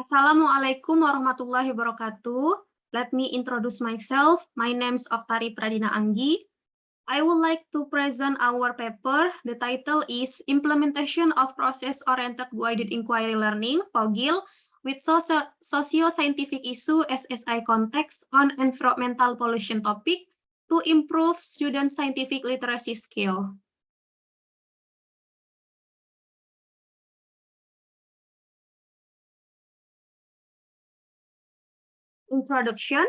Assalamualaikum warahmatullahi wabarakatuh. Let me introduce myself. My name is Oktari Pradina Anggi. I would like to present our paper. The title is Implementation of Process-Oriented Guided Inquiry Learning, POGIL, with Socio-Scientific Issue SSI Context on Environmental Pollution Topic to improve student scientific literacy skill. Introduction.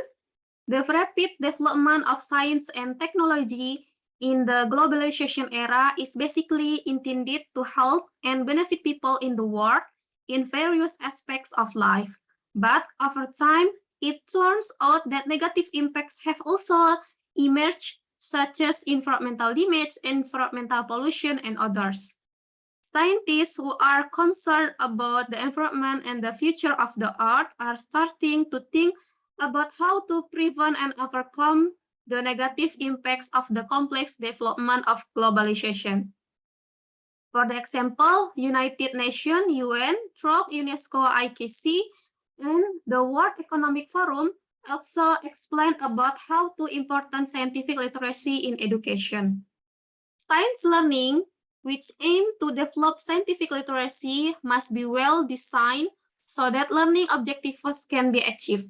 The rapid development of science and technology in the globalization era is basically intended to help and benefit people in the world in various aspects of life. But over time, it turns out that negative impacts have also emerged, such as environmental damage, environmental pollution, and others. Scientists who are concerned about the environment and the future of the Earth are starting to think about how to prevent and overcome the negative impacts of the complex development of globalization. For the example, United Nations, UN, through UNESCO, IKC, and the World Economic Forum also explain about how to important scientific literacy in education. Science learning, which aim to develop scientific literacy, must be well designed so that learning objectives can be achieved.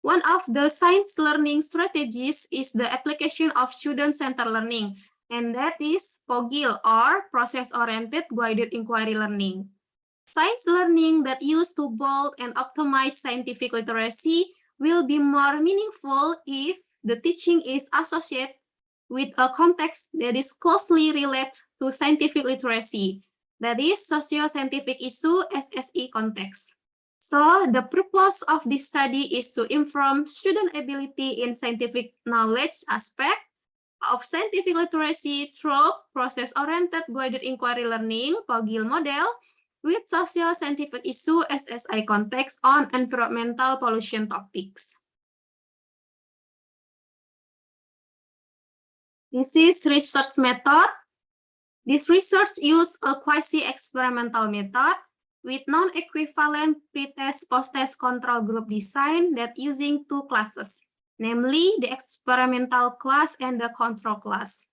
One of the science learning strategies is the application of student-centered learning, and that is POGIL, or Process-Oriented Guided Inquiry Learning. Science learning that used to build and optimize scientific literacy will be more meaningful if the teaching is associated with a context that is closely related to scientific literacy, that is, socio-scientific issue SSI context. So the purpose of this study is to inform student ability in scientific knowledge aspect of scientific literacy through process-oriented guided inquiry learning, POGIL model, with socio-scientific issue SSI context on environmental pollution topics. This is research method. This research uses a quasi-experimental method with non-equivalent pretest post-test control group design that using two classes, namely the experimental class and the control class.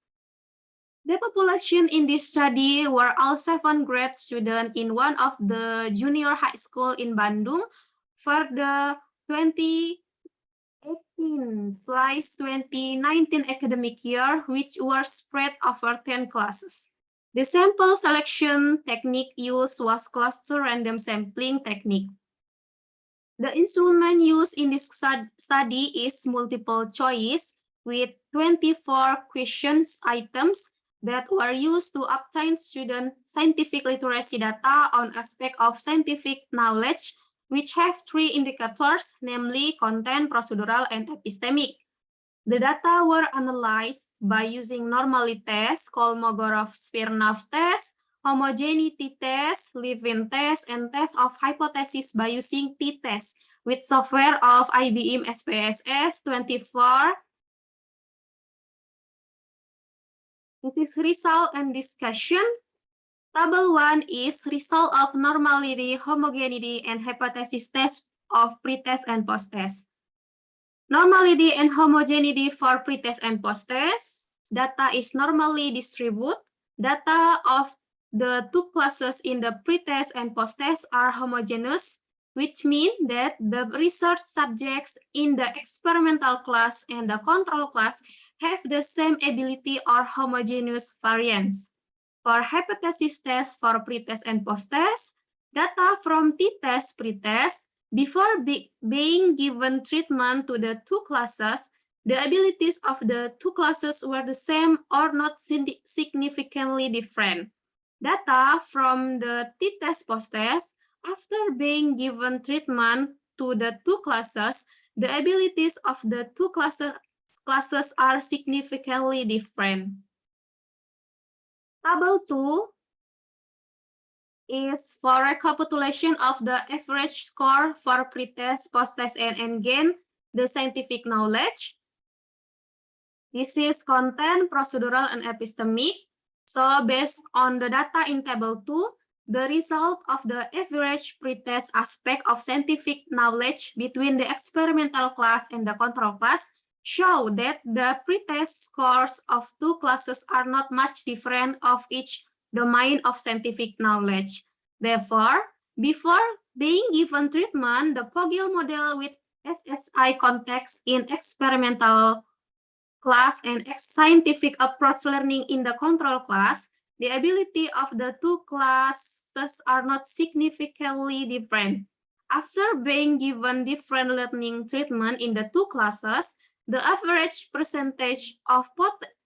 The population in this study were all 7th grade students in one of the junior high school in Bandung for the 2018/2019 academic year, which were spread over 10 classes. The sample selection technique used was cluster random sampling technique. The instrument used in this study is multiple choice with 24 questions items that were used to obtain student scientific literacy data on aspect of scientific knowledge, which have 3 indicators, namely content, procedural, and epistemic. The data were analyzed by using normality test, Kolmogorov-Smirnov test, homogeneity test, Levin test, and test of hypothesis by using t-test with software of IBM SPSS 24. This is result and discussion. Table 1 is result of normality, homogeneity, and hypothesis test of pretest and post-test. Normality and homogeneity for pretest and post-test. Data is normally distributed. Data of the two classes in the pretest and post-test are homogeneous, which means that the research subjects in the experimental class and the control class have the same ability or homogeneous variance. For hypothesis test for pretest and post-test, data from t-test pretest before being given treatment to the two classes, the abilities of the two classes were the same or not significantly different. Data from the t-test post-test, after being given treatment to the two classes, the abilities of the two classes are significantly different. Table 2 is for recapitulation of the average score for pretest, post-test, and gain the scientific knowledge. This is content, procedural, and epistemic. So based on the data in table 2, the result of the average pretest aspect of scientific knowledge between the experimental class and the control class show that the pretest scores of two classes are not much different of each domain of scientific knowledge. Therefore, before being given treatment, the Poggiel model with SSI context in experimental class and scientific approach learning in the control class, the ability of the two classes are not significantly different. After being given different learning treatment in the two classes, the average percentage of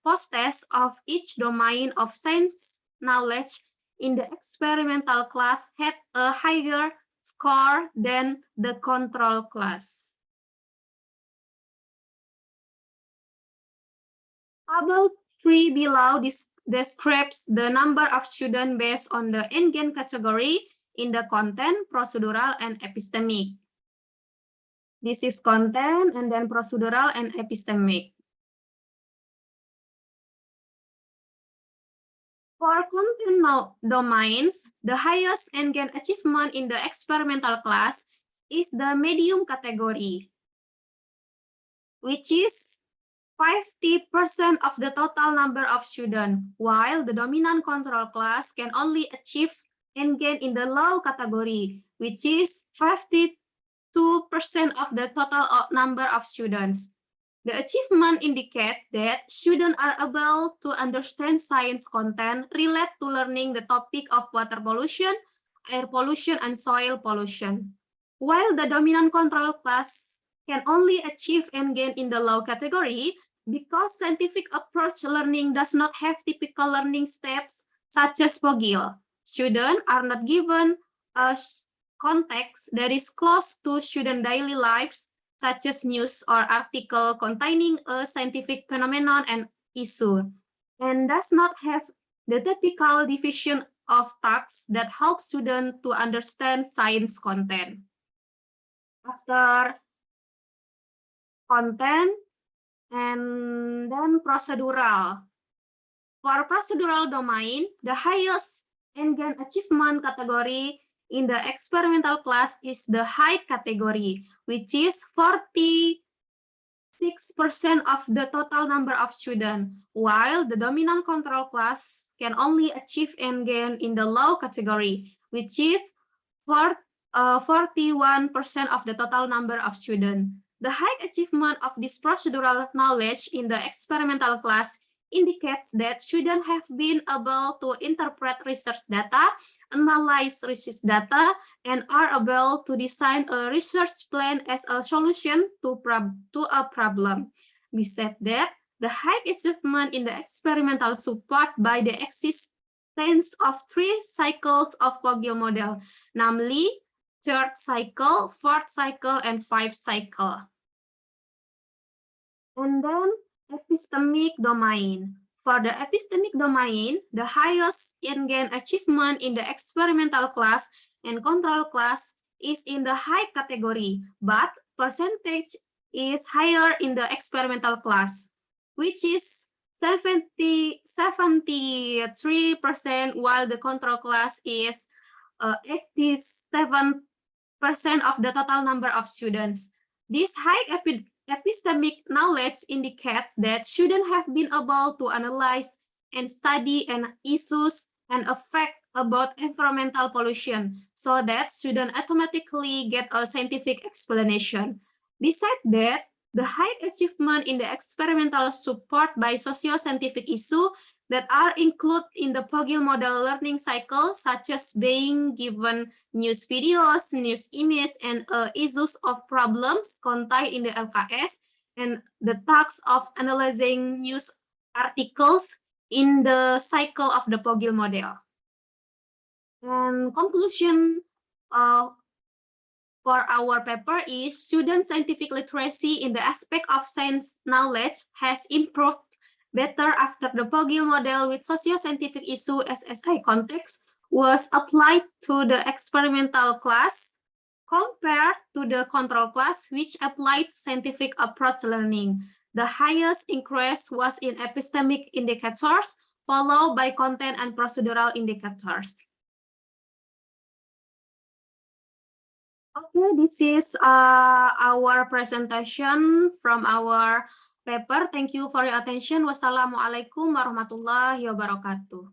post-test of each domain of science knowledge in the experimental class had a higher score than the control class. Table 3 below describes the number of students based on the Engen category in the content, procedural, and epistemic. This is content and then procedural and epistemic. For content domains, the highest Engen achievement in the experimental class is the medium category, which is 50% of the total number of students, while the dominant control class can only achieve Engen in the low category, which is 52% of the total number of students. The achievement indicates that students are able to understand science content related to learning the topic of water pollution, air pollution, and soil pollution. While the dominant control class can only achieve Engen in the low category, because scientific approach learning does not have typical learning steps such as Poggiel. Students are not given a context that is close to student daily lives, such as news or article containing a scientific phenomenon and issue, and does not have the typical division of tasks that help students to understand science content. After content, and then procedural. For procedural domain, the highest Engen achievement category in the experimental class is the high category, which is 46% of the total number of students, while the dominant control class can only achieve Engen in the low category, which is 41% of the total number of students. The high achievement of this procedural knowledge in the experimental class indicates that students have been able to interpret research data, analyze research data, and are able to design a research plan as a solution to a problem. Besides that, the high achievement in the experimental support by the existence of 3 cycles of Poggiel model, namely third cycle, fourth cycle, and fifth cycle. And then epistemic domain. For the epistemic domain, the highest Engen achievement in the experimental class and control class is in the high category, but percentage is higher in the experimental class, which is 73%, while the control class is 87% of the total number of students. This high epistemic knowledge indicates that students have been able to analyze and study issues and effects about environmental pollution, so that students automatically get a scientific explanation. Besides that, the high achievement in the experimental support by socio-scientific issues that are included in the Poggiel model learning cycle, such as being given news videos, news images, and issues of problems contained in the LKS, and the tasks of analyzing news articles in the cycle of the Poggiel model. And conclusion for our paper is student scientific literacy in the aspect of science knowledge has improved better after the Poggiel model with socio-scientific issue SSI context was applied to the experimental class compared to the control class, which applied scientific approach learning. The highest increase was in epistemic indicators, followed by content and procedural indicators. Okay, this is our presentation from our paper. Thank you for your attention. Wassalamualaikum warahmatullahi wabarakatuh.